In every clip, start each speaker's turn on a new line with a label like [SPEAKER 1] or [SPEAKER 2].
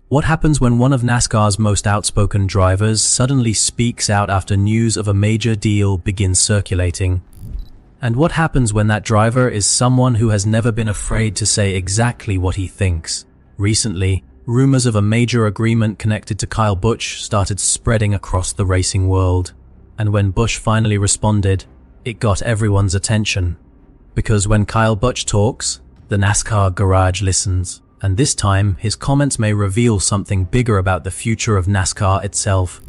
[SPEAKER 1] What happens when one of NASCAR's most outspoken drivers suddenly speaks out after news of a major deal begins circulating? And what happens when that driver is someone who has never been afraid to say exactly what he thinks? Recently, rumors of a major agreement connected to Kyle Busch started spreading across the racing world. And when Busch finally responded, it got everyone's attention. Because when Kyle Busch talks, the NASCAR garage listens. And this time, his comments may reveal something bigger about the future of NASCAR itself.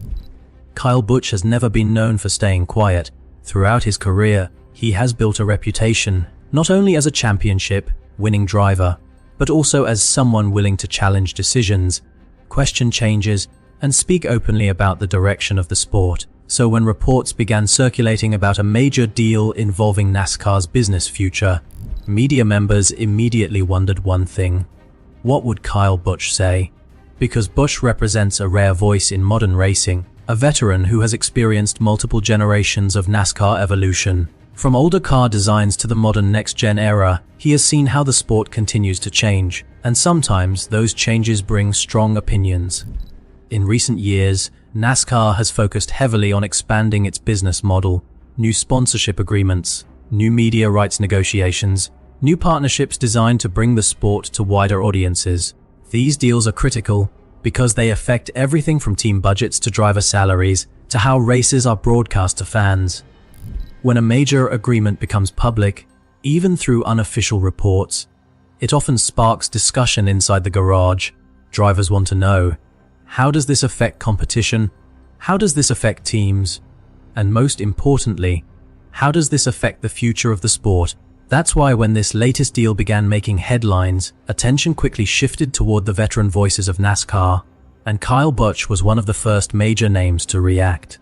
[SPEAKER 1] Kyle Busch has never been known for staying quiet. Throughout his career, he has built a reputation, not only as a championship-winning driver, but also as someone willing to challenge decisions, question changes, and speak openly about the direction of the sport. So when reports began circulating about a major deal involving NASCAR's business future, media members immediately wondered one thing. What would Kyle Busch say? Because Busch represents a rare voice in modern racing, a veteran who has experienced multiple generations of NASCAR evolution. From older car designs to the modern next-gen era, he has seen how the sport continues to change, and sometimes those changes bring strong opinions. In recent years, NASCAR has focused heavily on expanding its business model, new sponsorship agreements, new media rights negotiations, new partnerships designed to bring the sport to wider audiences. These deals are critical because they affect everything from team budgets to driver salaries to how races are broadcast to fans. When a major agreement becomes public, even through unofficial reports, it often sparks discussion inside the garage. Drivers want to know, how does this affect competition? How does this affect teams? And most importantly, how does this affect the future of the sport? That's why when this latest deal began making headlines, attention quickly shifted toward the veteran voices of NASCAR, and Kyle Busch was one of the first major names to react.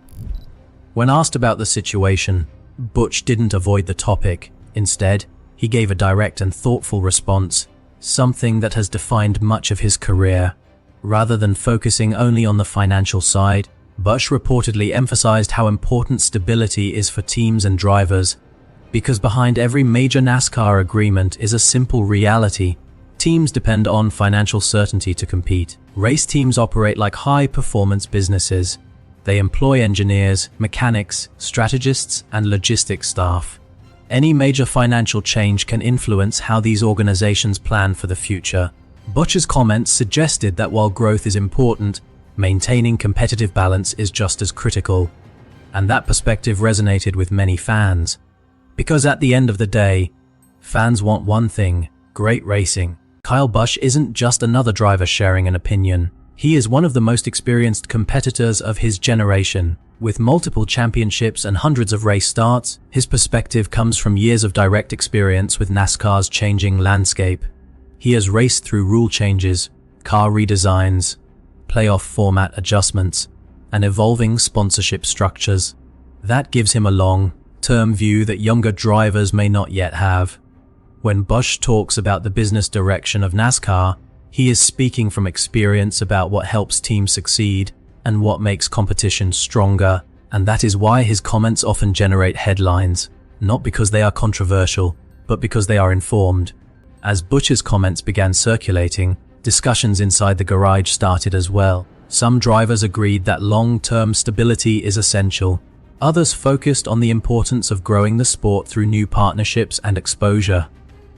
[SPEAKER 1] When asked about the situation, Busch didn't avoid the topic. Instead, he gave a direct and thoughtful response, something that has defined much of his career. Rather than focusing only on the financial side, Busch reportedly emphasized how important stability is for teams and drivers. Because behind every major NASCAR agreement is a simple reality. Teams depend on financial certainty to compete. Race teams operate like high-performance businesses. They employ engineers, mechanics, strategists, and logistics staff. Any major financial change can influence how these organizations plan for the future. Busch's comments suggested that while growth is important, maintaining competitive balance is just as critical. And that perspective resonated with many fans. Because at the end of the day, fans want one thing: great racing. Kyle Busch isn't just another driver sharing an opinion. He is one of the most experienced competitors of his generation. With multiple championships and hundreds of race starts, his perspective comes from years of direct experience with NASCAR's changing landscape. He has raced through rule changes, car redesigns, playoff format adjustments, and evolving sponsorship structures. That gives him a long-term view that younger drivers may not yet have. When Busch talks about the business direction of NASCAR, he is speaking from experience about what helps teams succeed and what makes competition stronger, and that is why his comments often generate headlines, not because they are controversial, but because they are informed. As Busch's comments began circulating, discussions inside the garage started as well. Some drivers agreed that long-term stability is essential. Others focused on the importance of growing the sport through new partnerships and exposure.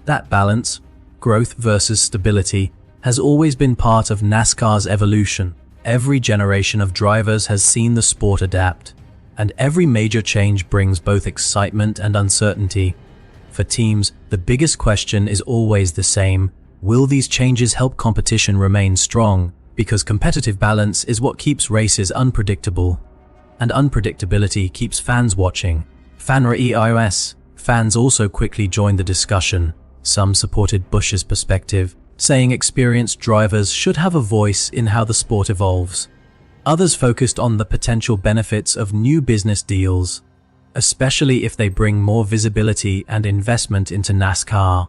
[SPEAKER 1] That balance, growth versus stability, has always been part of NASCAR's evolution. Every generation of drivers has seen the sport adapt, and every major change brings both excitement and uncertainty. For teams, the biggest question is always the same: will these changes help competition remain strong? Because competitive balance is what keeps races unpredictable, and unpredictability keeps fans watching. Fans also quickly joined the discussion. Some supported Busch's perspective, saying experienced drivers should have a voice in how the sport evolves. Others focused on the potential benefits of new business deals, especially if they bring more visibility and investment into NASCAR.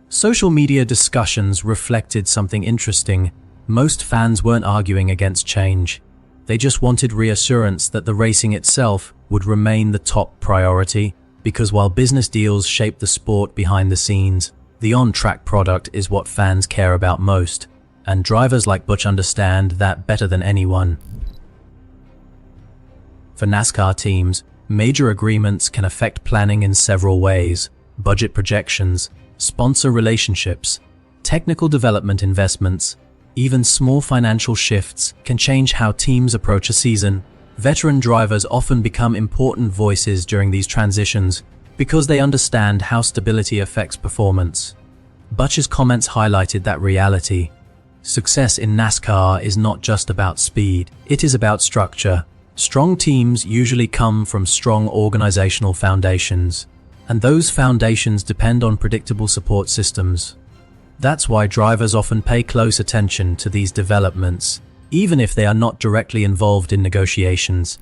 [SPEAKER 1] Social media discussions reflected something interesting. Most fans weren't arguing against change. They just wanted reassurance that the racing itself would remain the top priority, because while business deals shape the sport behind the scenes, the on-track product is what fans care about most. and drivers like Busch understand that better than anyone. For NASCAR teams, major agreements can affect planning in several ways: budget projections, sponsor relationships, technical development investments. Even small financial shifts can change how teams approach a season. Veteran drivers often become important voices during these transitions because they understand how stability affects performance. Busch's comments highlighted that reality. Success in NASCAR is not just about speed, it is about structure. Strong teams usually come from strong organizational foundations, and those foundations depend on predictable support systems. That's why drivers often pay close attention to these developments, even if they are not directly involved in negotiations.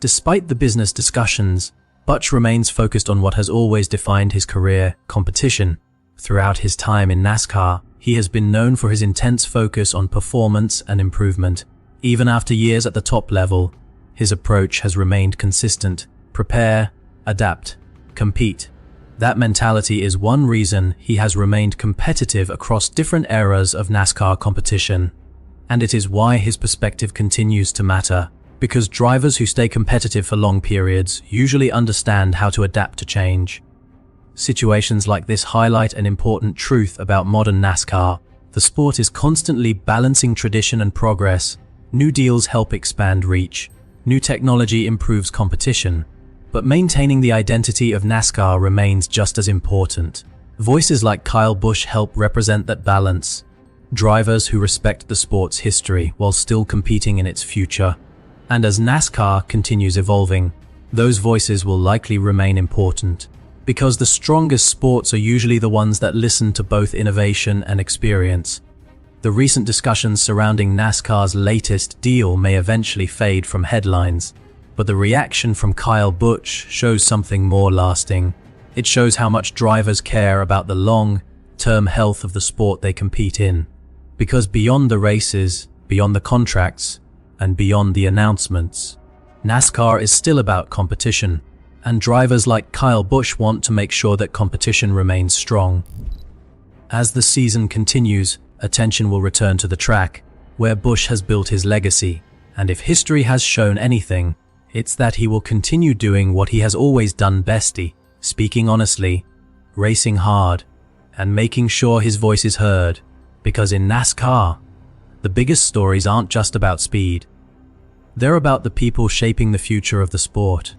[SPEAKER 1] Despite the business discussions, Busch remains focused on what has always defined his career: competition. Throughout his time in NASCAR, he has been known for his intense focus on performance and improvement. Even after years at the top level, his approach has remained consistent: prepare, adapt, compete. That mentality is one reason he has remained competitive across different eras of NASCAR competition. And it is why his perspective continues to matter, because drivers who stay competitive for long periods usually understand how to adapt to change. Situations like this highlight an important truth about modern NASCAR. The sport is constantly balancing tradition and progress. New deals help expand reach. New technology improves competition. But maintaining the identity of NASCAR remains just as important. Voices like Kyle Busch help represent that balance. Drivers who respect the sport's history while still competing in its future. And as NASCAR continues evolving, those voices will likely remain important, because the strongest sports are usually the ones that listen to both innovation and experience. The recent discussions surrounding NASCAR's latest deal may eventually fade from headlines, but the reaction from Kyle Busch shows something more lasting. It shows how much drivers care about the long-term health of the sport they compete in. Because beyond the races, beyond the contracts, and beyond the announcements, NASCAR is still about competition, and drivers like Kyle Busch want to make sure that competition remains strong. As the season continues, attention will return to the track, where Busch has built his legacy, and if history has shown anything, it's that he will continue doing what he has always done best: speaking honestly, racing hard, and making sure his voice is heard. Because in NASCAR, the biggest stories aren't just about speed. They're about the people shaping the future of the sport.